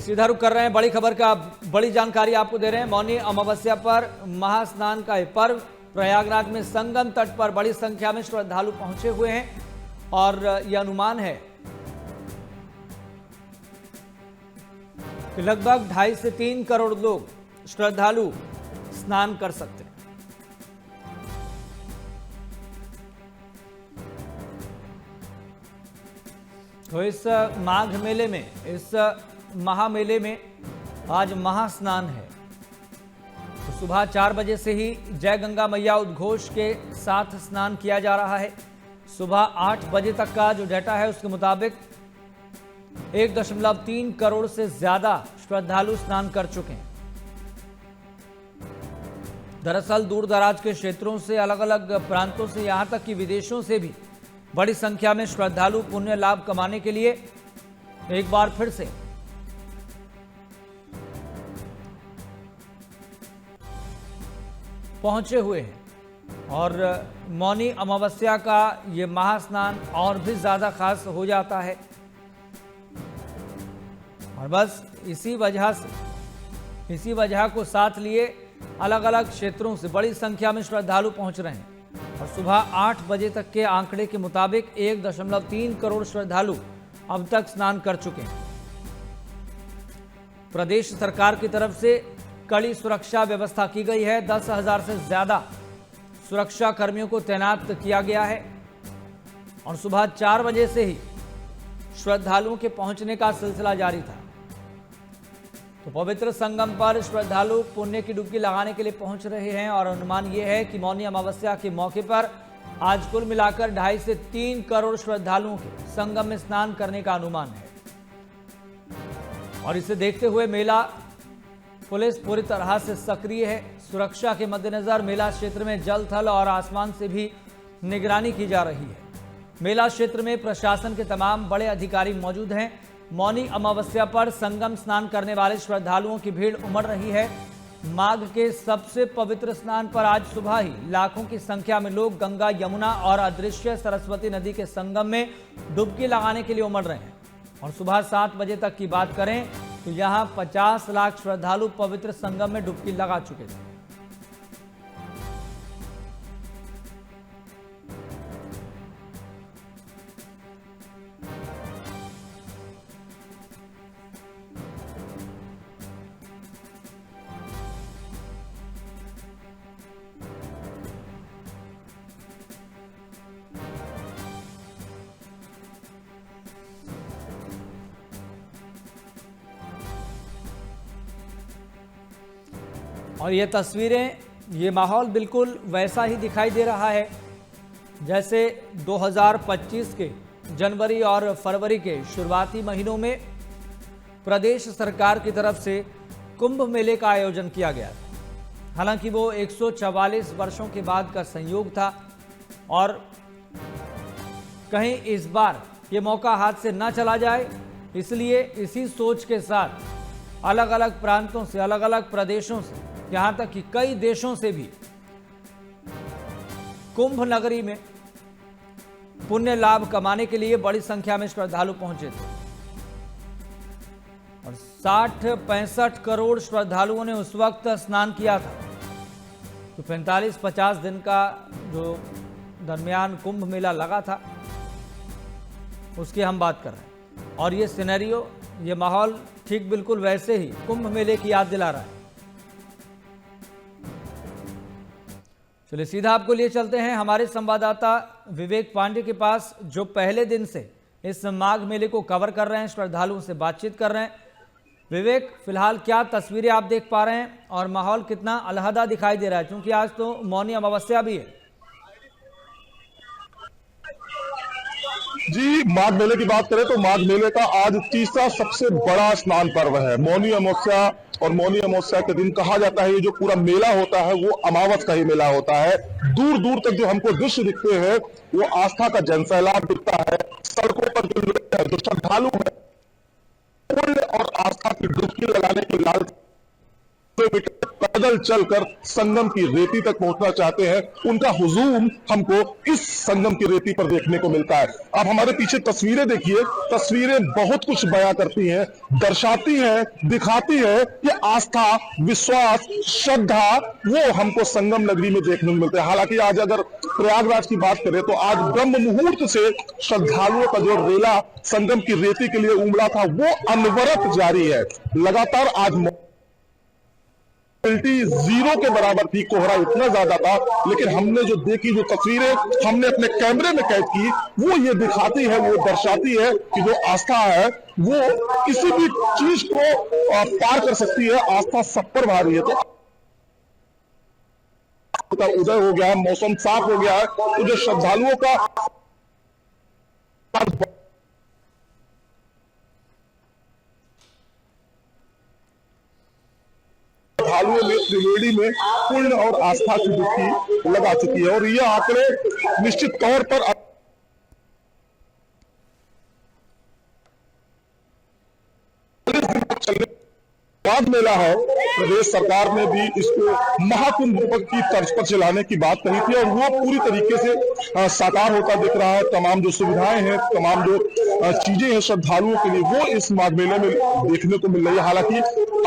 सीधा रुख कर रहे हैं बड़ी खबर का। बड़ी जानकारी आपको दे रहे हैं। मौनी अमावस्या पर महास्नान का यह पर्व प्रयागराज में संगम तट पर बड़ी संख्या में श्रद्धालु पहुंचे हुए हैं और यह अनुमान है कि लगभग 2.5 से 3 करोड़ लोग श्रद्धालु स्नान कर सकते हैं। तो इस माघ मेले में, इस महामेले में आज महास्नान है। तो सुबह 4 बजे से ही जय गंगा मैया उद्घोष के साथ स्नान किया जा रहा है। सुबह 8 बजे तक का जो डेटा है उसके मुताबिक 1.3 करोड़ से ज्यादा श्रद्धालु स्नान कर चुके हैं। दरअसल दूर दराज के क्षेत्रों से, अलग अलग प्रांतों से, यहां तक कि विदेशों से भी बड़ी संख्या में श्रद्धालु पुण्य लाभ कमाने के लिए एक बार फिर से पहुंचे हुए हैं और मौनी अमावस्या का ये महास्नान और भी ज्यादा खास हो जाता है। और बस इसी वजह को साथ लिए अलग अलग क्षेत्रों से बड़ी संख्या में श्रद्धालु पहुंच रहे हैं। और सुबह 8 बजे तक के आंकड़े के मुताबिक 1.3 करोड़ श्रद्धालु अब तक स्नान कर चुके हैं। प्रदेश सरकार की तरफ से कड़ी सुरक्षा व्यवस्था की गई है। 10,000 से ज्यादा सुरक्षा कर्मियों को तैनात किया गया है और सुबह 4 बजे से ही श्रद्धालुओं के पहुंचने का सिलसिला जारी था। तो पवित्र संगम पर श्रद्धालु पुण्य की डुबकी लगाने के लिए पहुंच रहे हैं और अनुमान यह है कि मौनी अमावस्या के मौके पर आज कुल मिलाकर 2.5 से 3 करोड़ श्रद्धालुओं के संगम में स्नान करने का अनुमान है। और इसे देखते हुए मेला पुलिस पूरी तरह से सक्रिय है। सुरक्षा के मद्देनजर मेला क्षेत्र में जल, थल और आसमान से भी निगरानी की जा रही है। मेला क्षेत्र में प्रशासन के तमाम बड़े अधिकारी मौजूद हैं। मौनी अमावस्या पर संगम स्नान करने वाले श्रद्धालुओं की भीड़ उमड़ रही है। माघ के सबसे पवित्र स्नान पर आज सुबह ही लाखों की संख्या में लोग गंगा, यमुना और अदृश्य सरस्वती नदी के संगम में डुबकी लगाने के लिए उमड़ रहे हैं। और सुबह 7 बजे तक की बात करें तो यहां 50 लाख श्रद्धालु पवित्र संगम में डुबकी लगा चुके थे। और ये तस्वीरें, ये माहौल बिल्कुल वैसा ही दिखाई दे रहा है जैसे 2025 के जनवरी और फरवरी के शुरुआती महीनों में प्रदेश सरकार की तरफ से कुंभ मेले का आयोजन किया गया था। हालांकि वो 144 वर्षों के बाद का संयोग था और कहीं इस बार ये मौका हाथ से न चला जाए, इसलिए इसी सोच के साथ अलग अलग प्रांतों से, अलग अलग प्रदेशों से, यहां तक कि कई देशों से भी कुंभ नगरी में पुण्य लाभ कमाने के लिए बड़ी संख्या में श्रद्धालु पहुंचे थे। और 60-65 करोड़ श्रद्धालुओं ने उस वक्त स्नान किया था। तो 45-50 दिन का जो दरमियान कुंभ मेला लगा था उसकी हम बात कर रहे हैं। और ये सिनेरियो, ये माहौल ठीक बिल्कुल वैसे ही कुंभ मेले की याद दिला रहा है। चलिए सीधा आपको लिए चलते हैं हमारे संवाददाता विवेक पांडे के पास, जो पहले दिन से इस माघ मेले को कवर कर रहे हैं, श्रद्धालुओं से बातचीत कर रहे हैं। विवेक, फिलहाल क्या तस्वीरें आप देख पा रहे हैं और माहौल कितना अलहदा दिखाई दे रहा है, क्योंकि आज तो मौनी अमावस्या भी है। जी, माघ मेले की बात करें तो माघ मेले का आज तीसरा सबसे बड़ा स्नान पर्व है। मौनी अमावस्या, और मौनी अमावस्या के दिन कहा जाता है ये जो पूरा मेला होता है वो अमावस का ही मेला होता है। दूर दूर तक जो हमको दृश्य दिखते हैं वो आस्था का जनसैलाब दिखता है। सड़कों पर जो श्रद्धालु है पुण्य और आस्था की डुबकी लगाने की लालच पैदल चलकर संगम की रेती तक पहुंचना चाहते हैं, उनका हुजूम हमको इस संगम की रेती पर देखने को मिलता है। आप हमारे पीछे तस्वीरें देखिए, तस्वीरें बहुत कुछ बयां करती हैं, दर्शाती हैं, दिखाती है कि आस्था, विश्वास, श्रद्धा वो हमको संगम नगरी में देखने को मिलते हैं। हालांकि आज अगर प्रयागराज की बात करें तो आज ब्रह्म मुहूर्त से श्रद्धालुओं का जो रेला संगम की रेती के लिए उमड़ा था वो अनवरत जारी है। लगातार आज जीरो के बराबर थी, कोहरा इतना ज्यादा था, लेकिन हमने जो देखी, जो तस्वीरें हमने अपने कैमरे में कैद की, वो ये दिखाती है, वो दर्शाती है कि जो आस्था है वो किसी भी चीज को पार कर सकती है। आस्था सब पर भारी है। तो उदय हो गया है, मौसम साफ हो गया है, तो जो श्रद्धालुओं का श्रद्धालुओं में त्रिवेणी में पुण्य और आस्था की डुबकी लगा चुकी है और ये आंकड़े निश्चित तौर पर बाद मेला है। प्रदेश सरकार ने भी इसको महाकुंभ की तर्ज पर चलाने की बात कही थी और वो पूरी तरीके से साकार होता दिख रहा है। तमाम जो सुविधाएं हैं, तमाम जो चीजें हैं श्रद्धालुओं के लिए, वो इस माघ मेले में देखने को मिल रही है। हालांकि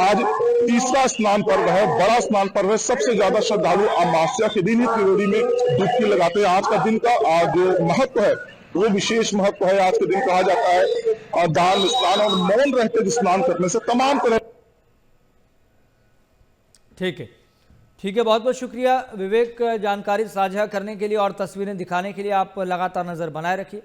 आज तीसरा स्नान पर्व है, बड़ा स्नान पर्व है। सबसे ज्यादा श्रद्धालु अमावस्या के दिन ही त्रिवेणी में डुबकी लगाते हैं। आज का दिन का जो महत्व है वो विशेष महत्व है। आज के दिन कहा जाता है दान, स्नान और मौन रहते स्नान करने से तमाम तरह। ठीक है, बहुत बहुत शुक्रिया विवेक, जानकारी साझा करने के लिए और तस्वीरें दिखाने के लिए। आप लगातार नजर बनाए रखिए।